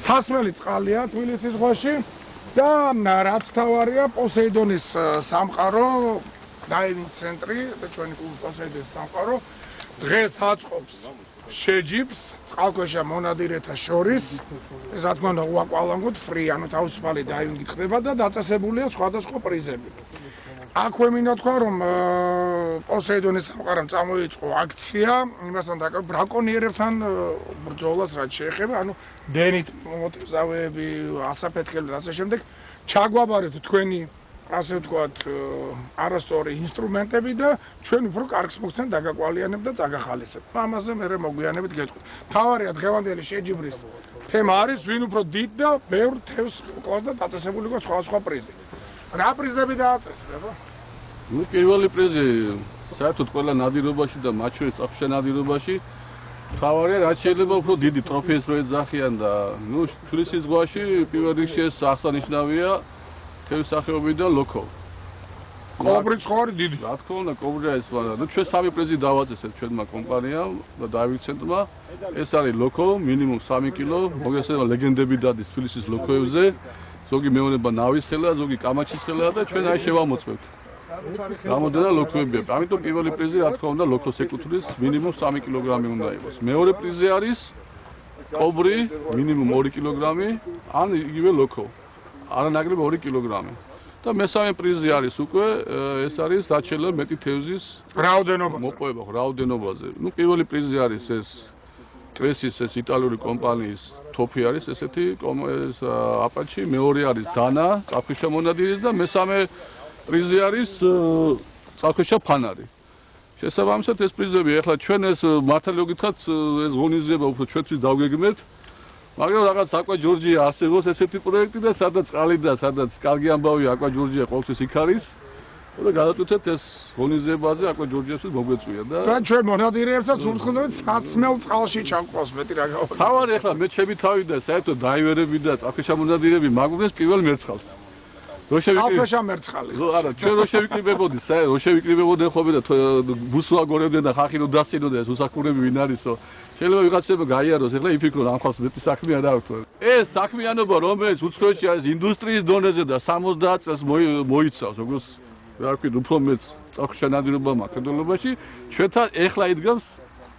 სასმელი წყალია თბილისის ზღვაში და რაც თავარია პოსეიდონის სამყარო დაივინგ ცენტრი და ჩვენი კლუბი პოსეიდონის სამყარო დღეს აწყობს შეჯიბს წყალქვეშა მონადირეთა შორის ეს რა თქმა უნდა უაკვალანგოთ ფრი ანუ თავისუფალი დაივინგი ხდება და დაწესებულია სხვადასხვა პრიზები. აქვე მინდა თქვა რომ პოსეიდონის სამყარომ წამოიწყო აქცია იმასთან დაკავშირებით ბრაკონიერებთან ბრძოლას რაც შეეხება ანუ დენით მოტივზავეები ასაფეთქელი და ასე შემდეგ ჩაგვაბარეთ თქვენი ასე ვთქვათ არასწორი ინსტრუმენტები და ჩვენ უფრო კარგს მოგცემ დაგაკვალიანებ და წაგახალისებ. ამაზე მე მოგვიანებით გეტყვით. თავარია დღევანდელი შეჯიბრის თემა არის ვინ უფრო დიდ და ბევრ თევზს კლავს და დაწესებული გვაქვს სხვადასხვა პრიზი. რა პრიზები დააწესრება? ნუ პირველი პრიზი საერთოდ ყველა ნადირობაში და მათ შორის წაფშე ნადირობაში თავარია რაც შეიძლება უფრო დიდი ტროფეის რო ეძახიან და ნუ თბილისის ზღვაში პირველ რიგში ეს აღსანიშნავია თევზის სახეობიდან ლოკო. კობრიც ხო არის დიდი? რა თქმა უნდა კობრია ეს მაგრამ ნუ ჩვენ სამი პრიზი დავაწესეთ ჩვენმა კომპანიამ და დაივინგ ცენტრმა ეს არის ლოკო მინიმუმ 3 კილო მოგესალმა ლეგენდები დადის თბილისის ლოკოებზე ზოგი მეონება ნავის ხელა ზოგი კამაჩის ხელა და ჩვენ აი შევამოწმებთ გამოდენა ლოქოებია ამიტომ პირველი პრიზი რა თქმა უნდა ლოქოს ეკუთვნის მინიმუმ 3 კილოგრამი უნდა იყოს მეორე პრიზი არის კობრი მინიმუმ 2 კილოგრამი ან იგივე ლოქო არანაკლებ 2 კილოგრამი და მესამე პრიზი არის უკვე ეს არის რაც შეიძლება მეტი თევზის რაოდენობა მოპოვება რაოდენობაზე ნუ პირველი პრიზი არის ეს კრესის ეს იტალიური კომპანიის თოფი არის ესეთი ეს აპაჩი მეორე არის დანა წაფქეშა მონადირის და მესამე პრიზი არის წაფქეშა ფანარი შესაბამისად ეს პრიზები ახლა ჩვენ ეს მართალი გითხრათ ეს ღონისძიება უფრო ჩვენთვის დავგეგმეთ მაგრამ რაღაც აკვა ჯორჯია არსებობს ესეთი პროექტი და სადაც წყალი და სადაც კარგი ამბავია აკვა ჯორჯია ყოველთვის იქ არის და გადავწყვეტეთ ეს ღონისძიებაზე აკვა ჯორჯიასთვის მოგვეწვია და ჩვენ მონადირეებსაც უთხოვთ სასმელ წყალში ჩავყავს მეტი რა გავაკეთე. თავარი ახლა მე ჩემი თავი და საერთოდ დაივერები და წაფქეშა მონადირეები მაგვიდეს პირველ მერცხალს. წაფქეშა მერცხალი. არა, ჩვენ რო შევიკრიბებოდი, რო შევიკრიბებოდნენ ხოლმე და ბუსს ვაგორებდნენ და ხახი რო დასინოდა ეს უსახურები ვინ არისო. შეიძლება ვიღაცება გაიაროს, ახლა იფიქრონ ამ ხალხს მეტი საქმე არ აქვს. ეს საქმიანობა რომელიც უცხოეთში არის ინდუსტრიის დონეზე და 70 წელს მოიცავს, როგორც რა ვქით, უფრო მეც წაფქეშა ნადირობა მაყედონობაში, ჩვენთან ეხლა იდგამს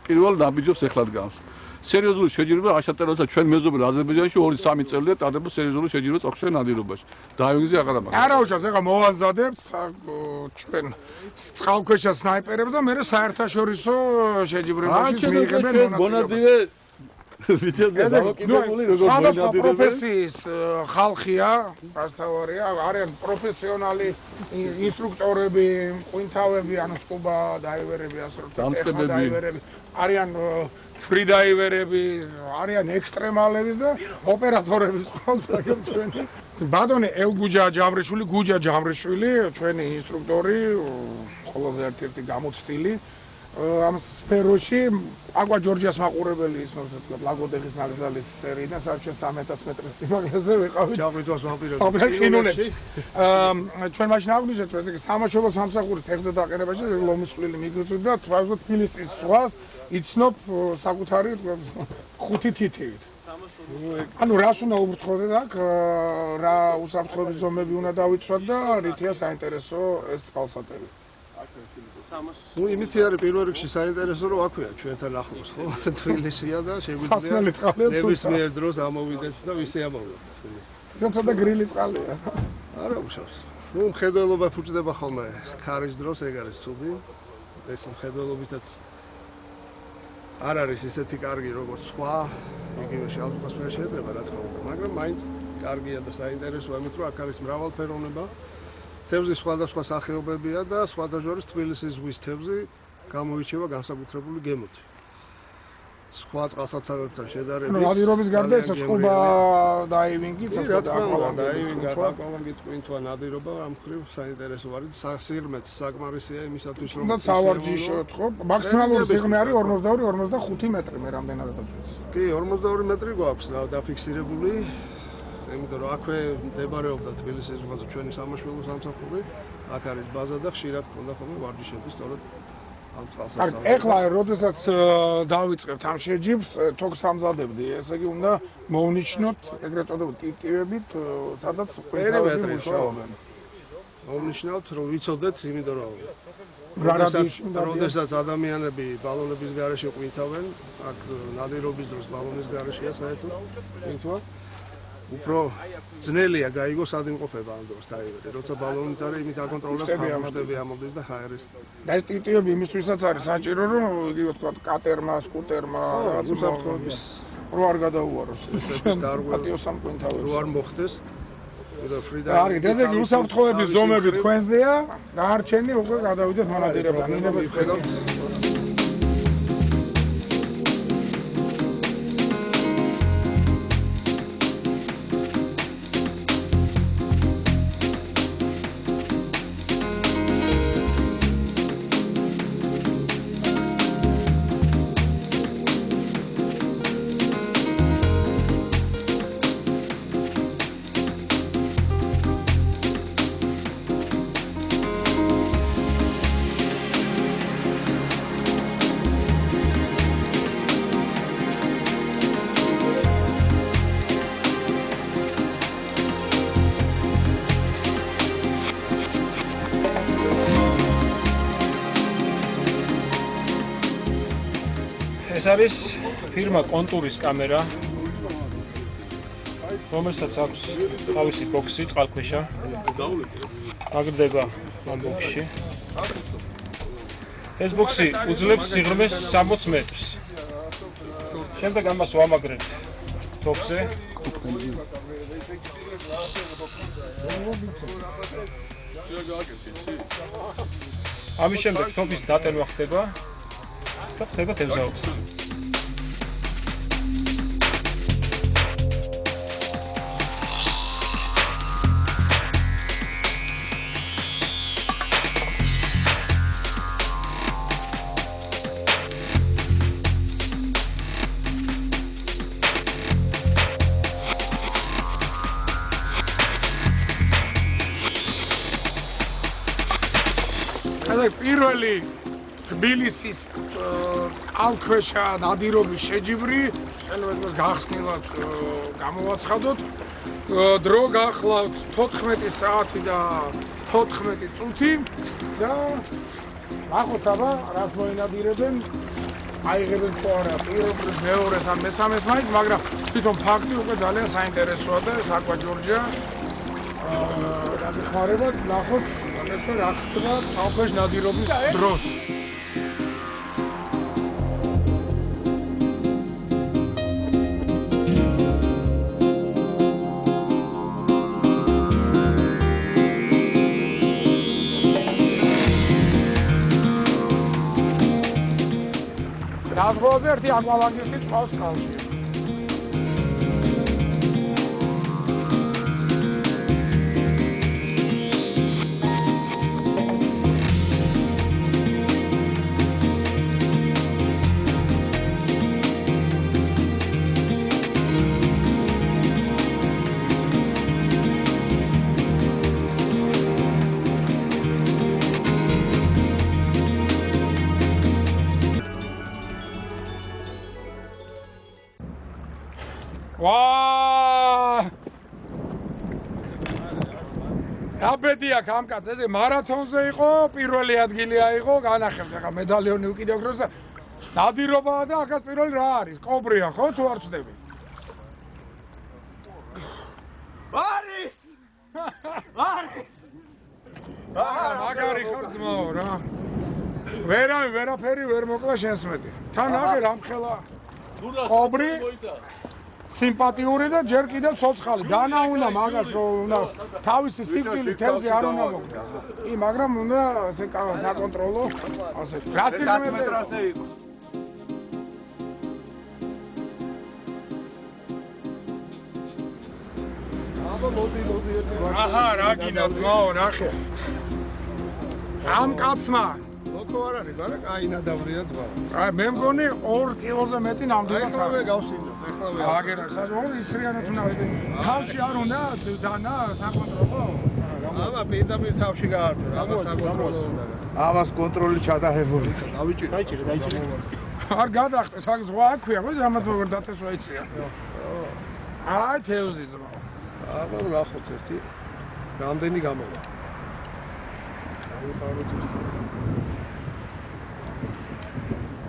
პირველ ნაბიჯობს ეხლა დგამს. სერიოზული შეჯიბრება აშატა როცა ჩვენ მეზობელ აზერბაიჯანში 2-3 წელია ტარდება სერიოზული შეჯიბრება წაფქეშა ნადირობაში. დაივინგზე აღარ ამაყობთ. არა უშავს, ეხლა მოვაზადებთ ჩვენ წყალქვეშა სნაიპერებს და მე საერთაშორისო შეჯიბრებაში მიიღებენ მონაწილეობას. ვიჩაზე დავაკიდებული როგორ მონადირეები პროფესიის ხალხია, ასთავარია, არიან პროფესიონალი ინსტრუქტორები, ყვინთავები, ანუ სკუბა დაივერები, ასე რომ დამწყებები არიან ფრიდაივერები, არიან ექსტრემალები და ოპერატორები ყავს ჩვენი. ბატონი ელგუჯა ჯამრიშვილი, გუჯა ჯამრიშვილი, ჩვენი ინსტრუქტორი, ყველაზე ერთ-ერთი გამოცდილი ამ სფეროში აკვა ჯორჯიას მაყურებელი ისნობს თქვა ლაგოდეხის ნაკრძალის სერიიდან საერთოდ 3000 მეტრის სიმაღლეზე ვიყავით ჯამრიტვას ვამპირებში ჩვენ მაშინ აღვნიშნეთ რომ ეს სამაშობლო სამსახურის ფეხზე დაყენებაში ლომისხვლილი მიგრძნობდა და თბილისის ზღვას იცნობ საკუთარი 5 თითივით ანუ რას უნდა უბრძოლოთ აქ რა უსაფრთხოების ზომები უნდა დავიცვათ და რითია საინტერესო ეს წყალსატევი ნუ იმითი არის პირველ რიგში საინტერესო რომ აქვეა ჩვენთან ახლოს ხო თბილისია და შეგვიძლია ნებისმიერ დროს ამოვიდეთ და ვისე ამოვიდეთ თბილისში. თუმცა გრილი წყალია. არა უშავს. ნუ მხედველობა ფუჭდება ხოლმე ქარის დროს ეგ არის ცუდი. ეს მხედველობითაც არ არის ისეთი კარგი როგორც სხვა იგივე შალზუხასფერა შეიძლება რა თქმა უნდა, მაგრამ მაინც კარგია და საინტერესოა იმით რომ აქ არის მრავალფეროვნება. თევზის სხვადასხვა სახეობებია და სხვადასხვა თბილისის ზღვის თევზი გამოირჩევა განსაკუთრებული გემოთი. სხვა წყალსაცავებთან შედარებით. ნადირობის გარდა ეს სკუბა დაივინგი, რა თქმა უნდა, დაივინგი, აკვალანგი, ტვინთვა, ნადირობა ამ მხრივ საინტერესო არის. სიღრმეც საკმარისია იმისათვის რომ და სავარჯიშოთ ხო? მაქსიმალური სიღრმე არის 42-45 მეტრი მე რამდენადაც ვიცი. კი, 42 მეტრი გვაქვს დაფიქსირებული. იმიტომ რომ აქვე მდებარეობდა თბილისის ზღვაზე ჩვენი სამაშველო სამსახური, აქ არის ბაზა და ხშირად ქონდა ხოლმე ვარჯიშები, სწორედ ამ კარგი, წყალსაცავში. ეხლა როდესაც დავიწყებთ ამ შეჯიბს, თოქს ამზადებდი, ესე იგი უნდა მოვნიშნოთ ეგრეთ წოდებულ ტიპტივებით, სადაც პერიმეტრი, ხო? მუშაობენ. მომნიშნავთ რომ ვიცოდეთ, იმიტომ რომ როდესაც როდესაც ადამიანები ბალონების გარეშე ყვინთავენ, აქ ნადირობის დროს ბალონის გარეშეა საერთოდ ყვინთვა. უფრო ძნელია გაიგოს სად იმყოფება ამ დროს დაივერი. როცა ბალონით არის, იმით აკონტროლებს ხარბუშტები ამოდის და ჰაერის. და ეს ტიპტივები იმისთვისაც არის საჭირო, რომ იგივე თქვა კატერმა, სკუტერმა, რაღაც უსაფრთხოების რო არ გადაუაროს პატიო სამკვინთავებს. რო არ მოხდეს. და ფრიდა. კარგი, ესე იგი უსაფრთხოების ზომები თქვენზეა, გაარჩენი უკვე გადავიდეთ მონადირებთან. ინებეთ ხედავთ. ეს არის ფირმა კონტურის კამერა, რომელსაც აქვს თავისი ბოქსი წყალქვეშა. აგდება ამ ბოქსში. ეს ბოქსი უძლებს სიღრმეს 60 მეტრს. შემდეგ ამას ვამაგრებთ თოფზე. ამის შემდეგ თოფის დატენვა ხდება და ხდება თევზაობი. პირველი თბილისის წყალქვეშა ნადირობის შეჯიბრი შეიძლება იყოს გახსნილად გამოვაცხადოთ. დრო გახლავთ 14 საათი და 14 წუთი და ნახოთ აბა რას მოინადირებენ. აიღებენ თუ არა პირველს, მეორეს ან მესამეს მაინც, მაგრამ თვითონ ფაქტი უკვე ძალიან საინტერესოა და საკვა ჯორჯია. დაგეხმარებათ, ნახოთ რა ხდება წყალქვეშ ნადირობის დროს. დაზღვაზე ერთი აკვალანგისტი წყალს წყალში. ვა! აბედია ამ კაცს, ესე მარათონზე იყო, პირველი ადგილი აიღო, განახებთ ახლა მედალიონი უკიდევ დროს და ნადირობაა და ახაც პირველი რა არის? კობრია ხო თუ არ ვწდები? არის! არის! მაგარი ხარ ძმაო რა. ვერაფერი ვერ მოკლა შენს მეტი. თან აღე რამხელა კობრი სიმპათიური და ჯერ კიდევ ცოცხალი. დანა უნდა მაგას რომ უნდა თავისი სიკვდილი თევზი არ უნდა მოხდეს. კი, მაგრამ უნდა ასე საკონტროლო ასე. რა სიღრმეზე იყო? აბა მოდი ერთი. აჰა, რა გინდა ძმაო, ნახე. ამ კაცმა ლოკო არ არის, მაგრამ კაი ნადავლია ძმა. აი მე მგონი 2 კილოზე მეტი ნამდვილად ეხლავე გავსინოთ, ეხლავე. აგერა, საერთოდ ისრიანად უნდა თავში არ უნდა დანა საკონტროლო. ამა პირდაპირ თავში გაარკვევ, ამას საკონტროლო უნდა. ამას კონტროლი ჩადაღებული. დაიჭირე. არ გადახტეს, აქ ზღვა აქვია, ხო, ამათ როგორ დაწესვა იცია. აი თევზი ზღვა. აბა ნახოთ ერთი. რამდენი გამოვა. დავიყაროთ ერთი.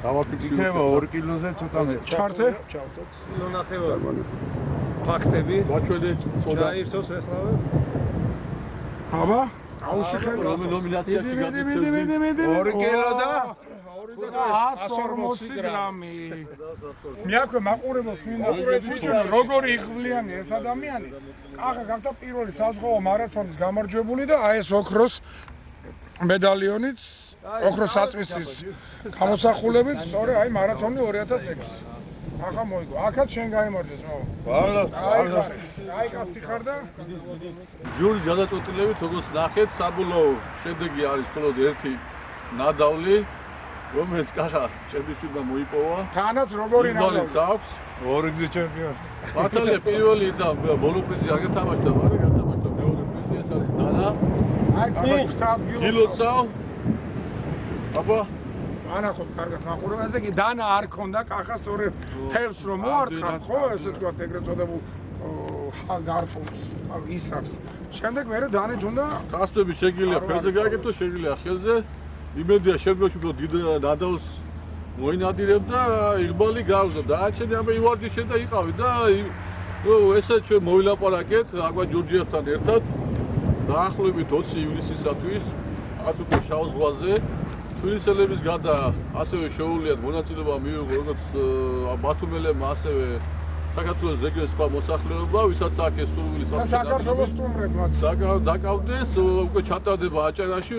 დავაფიქსირებ 2 კილოზე ცოტა მეტი. ჩართე? ჩავთოთ. კილო ნახევარი. ფაქტები. გაჩვენე წოდა დაირთოს ეხლავე. აბა, აუშეხები. ნომინაციაში მიდი 2 კილო და 140 გრამი. მე აქვე მაყურებელს მინდა ვუჩვენო როგორი იღბლიანი ეს ადამიანი. ახლა გახდა პირველი საზღვაო მარათონის გამარჯვებული და აი ეს ოქროს მედალიონიც ოქროს საწმისის გამოსახულებით სწორედ აი მარათონი 2006. ახლა მოიგო. აქაც შენ გაიმარჯვეს, მო. აი კაცი ხარ და ჟურის გადაწყვეტილებით როგორც ნახეთ, საბოლოო შედეგი არის მხოლოდ ერთი ნადავლი, რომელიც კახა ჩემპიონშიპმა მოიპოვა. თანაც როგორი ნადავლიც ნადავლი. აქვს. ორგზის ჩემპიონი. მართალია პირველი და ბოლო პრიზი არ გათამაშდა, მაგრამ გათამაშდა მეორე პრიზი ეს არის დანა. აი კუხცაც გილოცავ. აბა ანახოთ კარგად მაყურებ. ესე იგი დანა არ ქონდა კახა სწორედ თევს რომ მოარტყა, ხო, ესე თქვა ეგრეთ წოდებულ გარფობს, ისრავს. შემდეგ მე დანით უნდა გასწრები შეგიძლია ფერზე გააკეთო, შეგიძლია ხელზე. იმედია შემდგომში უფრო დიდ ნადავლს მოინადირებ და იღბალი გავზო. დააჩენე აბა ივარჯიშე და იყავი და ესე ჩვენ მოვილაპარაკეთ აკვა ჯორჯიასთან ერთად. დაახლოებით 20 ივლისისათვის არც უკვე შავ ზღვაზე თბილისელების გარდა ასევე შეუულიათ მონაწილეობა მიიღო როგორც ბათუმელებმა ასევე საქართველოს რეგიონის სხვა მოსახლეობა, ვისაც აქ ეს სურვილი წამსა საქართველოს სტუმრებმაც დაკავდეს, უკვე ჩატარდება აჭარაში.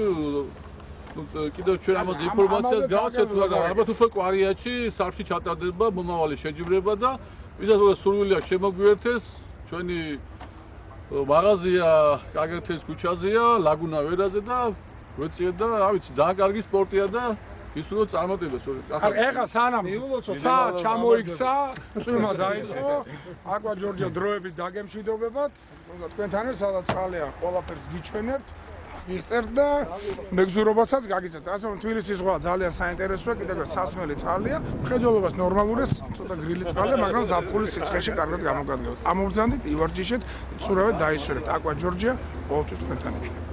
კიდევ ჩვენ ამაზე ინფორმაციას გავაცეთ, მაგრამ ალბათ უკვე კვარიატში სახლში ჩატარდება მომავალი შეჯიბრება და ვისაც სურვილია შემოგვიერთეს, ჩვენი მაღაზია კაგერთის ქუჩაზეა, ლაგუნა ვერაზე და ვეციეთ და რა ვიცი, ძალიან კარგი სპორტია და ისურვოთ წარმატებას. ეხა სანამ საათ ჩამოიქცა, წვიმა დაიწყო, აკვა ჯორჯია დროებით დაგემშვიდობებად, თქვენთან სადაც ხალეა, ყველაფერს გიჩვენებთ. მისწერთ და მეგზურობასაც გაგიწევთ. ასე რომ თბილისის ზღვა ძალიან საინტერესოა, კიდევ სასმელი წყალია, მხედველობას ნორმალურია, ცოტა გრილი წყალია, მაგრამ ზაფხულის სიცხეში კარგად გამოგადგებთ. ამობრძანდით, ივარჯიშეთ, ცურავეთ, დაისვერეთ. აკვა ჯორჯია, ყოველთვის თქვენთან იქნება.